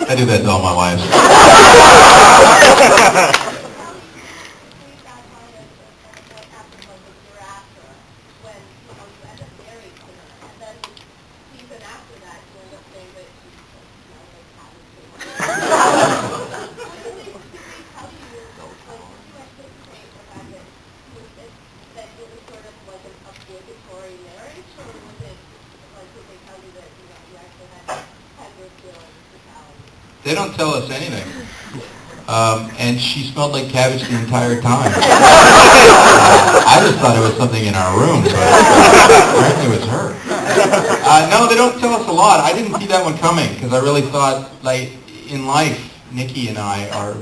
I do that to all my wives. They don't tell us anything. And she smelled like cabbage the entire time. I just thought it was something in our room, but apparently it was her. No, they don't tell us a lot. I didn't see that one coming, because I really thought, like, in life, Nikki and I are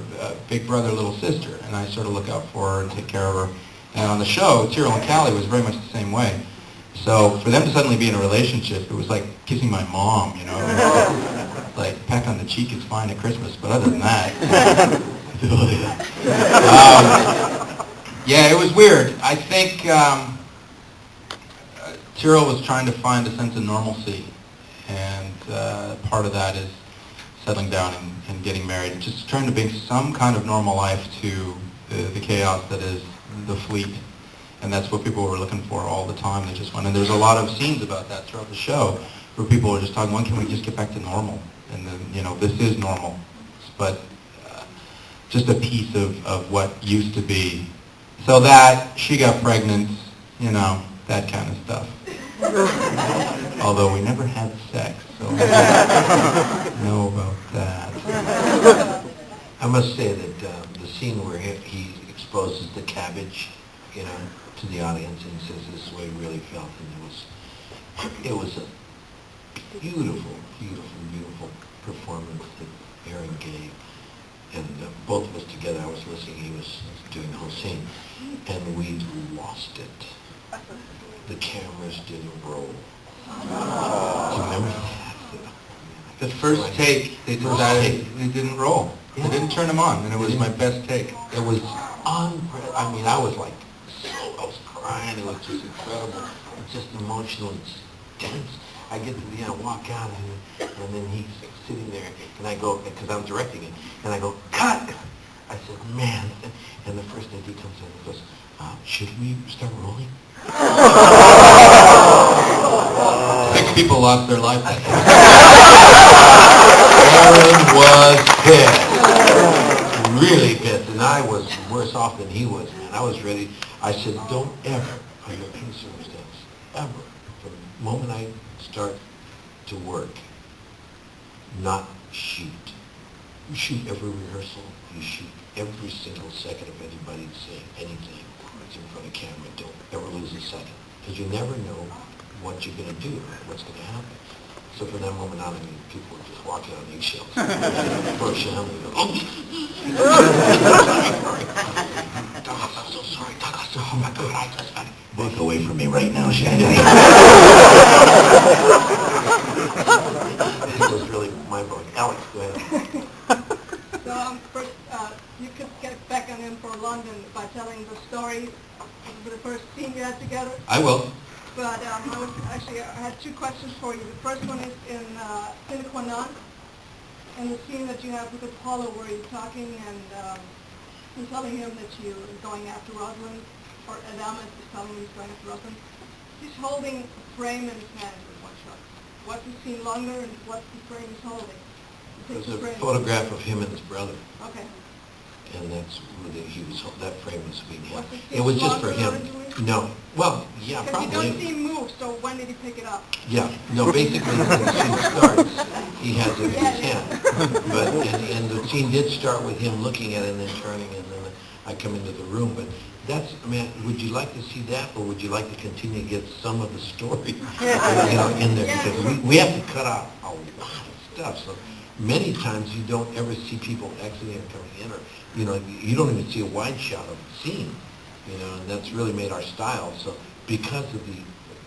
big brother, little sister, and I sort of look out for her and take care of her. And on the show, Tyrell and Callie was very much the same way. So for them to suddenly be in a relationship, it was like kissing my mom, you know. Like, peck on the cheek is fine at Christmas, but other than that... yeah, it was weird. I think Tyrell was trying to find a sense of normalcy, and part of that is settling down and getting married, just trying to bring some kind of normal life to the chaos that is the fleet. And that's what people were looking for all the time. They just went, and there's a lot of scenes about that throughout the show, where people were just talking, when can we just get back to normal? And then, you know, this is normal. But just a piece of what used to be. So that, she got pregnant, you know, that kind of stuff. Although we never had sex, so I don't know about that. I must say that the scene where he exposes the cabbage, you know, to the audience and says this is what he really felt, and it was a beautiful, beautiful, beautiful performance that Aaron gave, and both of us together. I was listening, he was doing the whole scene, and we lost it. The cameras didn't roll. Do you remember that? The first take, they decided they didn't roll. Yeah. They didn't turn them on, and it was my best take. It was unprecedented. I mean, I was like, I was crying. It was just incredible. It's just emotional. It's tense. I get to the end, I walk out, and then he's sitting there, and I go, because I'm directing it, and I go, cut! I said, man. And the first AD comes in and goes, should we start rolling? 6 people lost their life that day. Aaron was pissed. Really pissed. And I was worse off than he was, man. I was ready. I said, don't ever, under any circumstance, ever, from the moment I start to work, not shoot. You shoot every rehearsal. You shoot every single second of anybody saying anything that's in front of camera. Don't ever lose a second, because you never know what you're going to do, what's going to happen. So from that moment on, I mean, people were just walking on eggshells. First shot, they go, oh, Douglas, I'm so sorry. Douglas, oh my God, I just got it. Walk away from me right now, Shandy. This was really mind-blowing. Alex, go ahead. So first, you could get back on him for London by telling the story of the first scene you had together. I will. But I had 2 questions for you. The first one is in Sine Qua Non, and the scene that you have with Apollo where you're talking and you're telling him that you're going after Rosalind, or Adamus is telling him he's going after Rosalind. He's holding a frame in his hand with one shot. What's the scene longer, and what's the frame he's holding? There's a photograph of him and his brother. Okay. And that's really, that frame was being held. Was It was just for him. No. Well, yeah, probably. Because you don't see him move, so when did he pick it up? Yeah. No, basically, when the scene starts, he has it in his hand. But, and the scene did start with him looking at it and then turning, and then I come into the room. But that's, I mean, would you like to see that, or would you like to continue to get some of the story in there? Because we have to cut out a lot of stuff. So many times you don't ever see people exiting and coming in, or, you know, you don't even see a wide shot of the scene, you know, and that's really made our style. So because of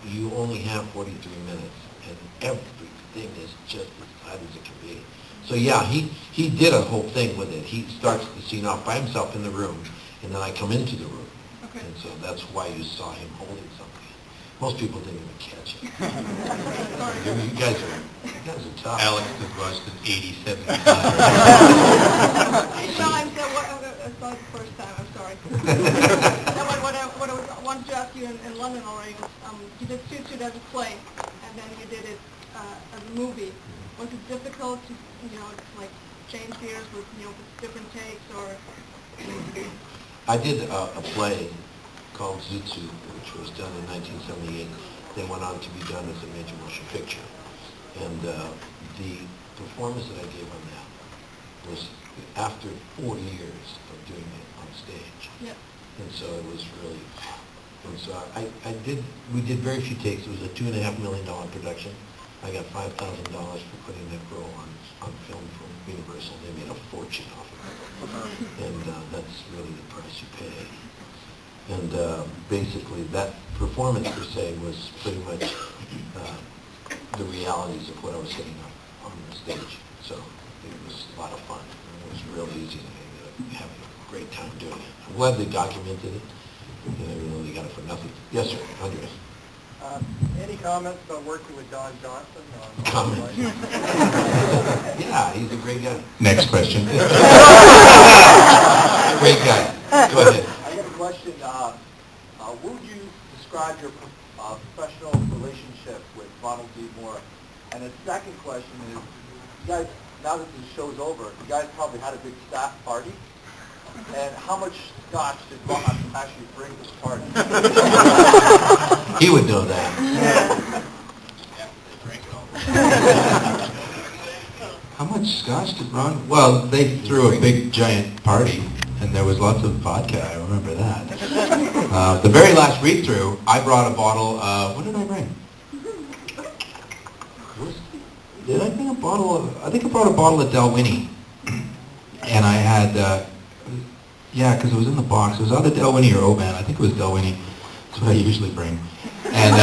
you only have 43 minutes, and everything is just as tight as it can be. So yeah, he did a whole thing with it. He starts the scene off by himself in the room, and then I come into the room. Okay. And so that's why you saw him holding something. Most people didn't even catch it. You guys are tough. Alex has watched it 87 times. Eight times, it's not the first time, I'm sorry. What I wanted to ask you in London already was, you did Suit as a play, and then you did it as a movie. Was it difficult to, like, change gears with, with different takes, or? I did a play called Zutsu, which was done in 1978. Then went on to be done as a major motion picture. And the performance that I gave on that was after 4 years of doing it on stage. Yep. And so it was really, and so we did very few takes. It was a $2.5 million production. I got $5,000 for putting that role on film from Universal. They made a fortune off of it. And that's really the price you pay. And basically that performance per se was pretty much the realities of what I was hitting on the stage. So it was a lot of fun. It was real easy, and I ended up having a great time doing it. I'm glad they documented it. You know, they got it for nothing. Yes, sir, Andres. Any comments about working with Don Johnson? Comment. Yeah, he's a great guy. Next question. Great guy. Go ahead. I got a question. Would you describe your professional relationship with Ronald D. Moore? And the second question is, you guys, now that the show's over, you guys probably had a big staff party. And how much scotch did Ron actually bring to the party? He would know that. How much scotch did Ron? Well, they threw a big giant party, and there was lots of vodka. I remember that. The very last read-through, I brought a bottle of, what did I bring? Did I bring a bottle of? I think I brought a bottle of Dalwhinnie, and I had. Yeah, because it was in the box. It was either Dalwhinnie or Oban. I think it was Dalwhinnie. That's what I usually bring. And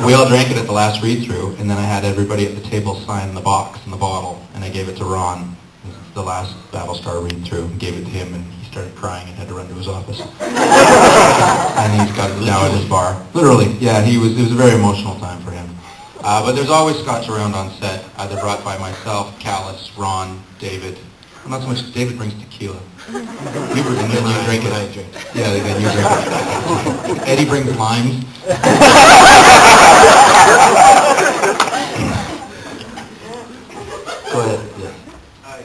we all drank it at the last read-through, and then I had everybody at the table sign the box and the bottle, and I gave it to Ron. It was the last Battlestar read-through, and gave it to him, and he started crying and had to run to his office. And he's got it now at his bar. Literally, yeah, it was a very emotional time for him. But there's always scotch around on set, either brought by myself, Callis, Ron, David. Well, not so much. David brings tequila. And then you drink it. I drink. Yeah, then you drink it. Eddie brings limes. Go ahead. Yeah.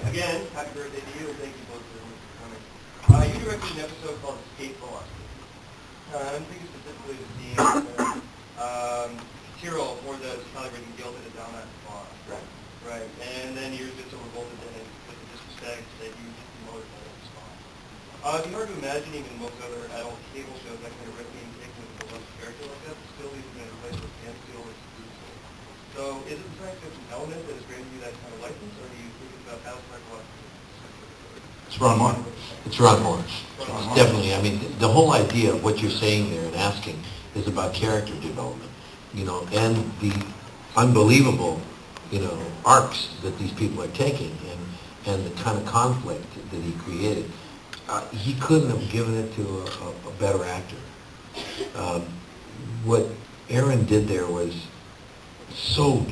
Again, happy birthday to you, and thank you both for coming. You directed an episode called Escape Velocity. I'm thinking specifically the scene where Tyrrell pours out his calibrating guilt at a down at the bar. Right. Right. And then yours gets so revolted and with the disrespect that you just demoted by that spot. It'd be hard to imagine even in most other adult cable shows that kind of ripping and taking with a beloved character like that, but still leaving it in a place where fans feel it's exclusive. So is it the science fiction element that is granting you that kind of license, or do you think it's about how psychological? It's Ron Moore. It's Ron Moore. It's definitely, I mean, the whole idea of what you're saying there and asking is about character development, and the unbelievable, arcs that these people are taking and the kind of conflict that he created. He couldn't have given it to a better actor. What Aaron did there was so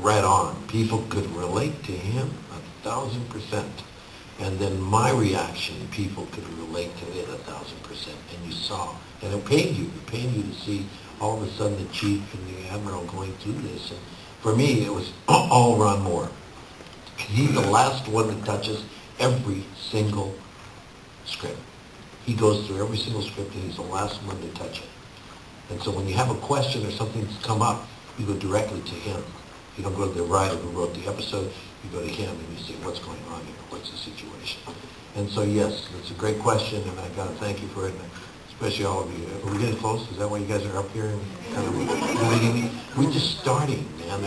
right on. People could relate to him 1,000%. And then my reaction, people could relate to it 1,000%. And you saw, and it pained you. It pained you to see all of a sudden the chief and the admiral going through this. And for me, it was all Ron Moore. He's the last one that touches every single script. He goes through every single script, and he's the last one to touch it. And so when you have a question or something's come up, you go directly to him. You don't go to the writer who wrote the episode. You go to him and you say, what's going on here? What's the situation? And so, yes, it's a great question, and I've got to thank you for it, and especially all of you. Are we getting close? Is that why you guys are up here? And we're just starting, man.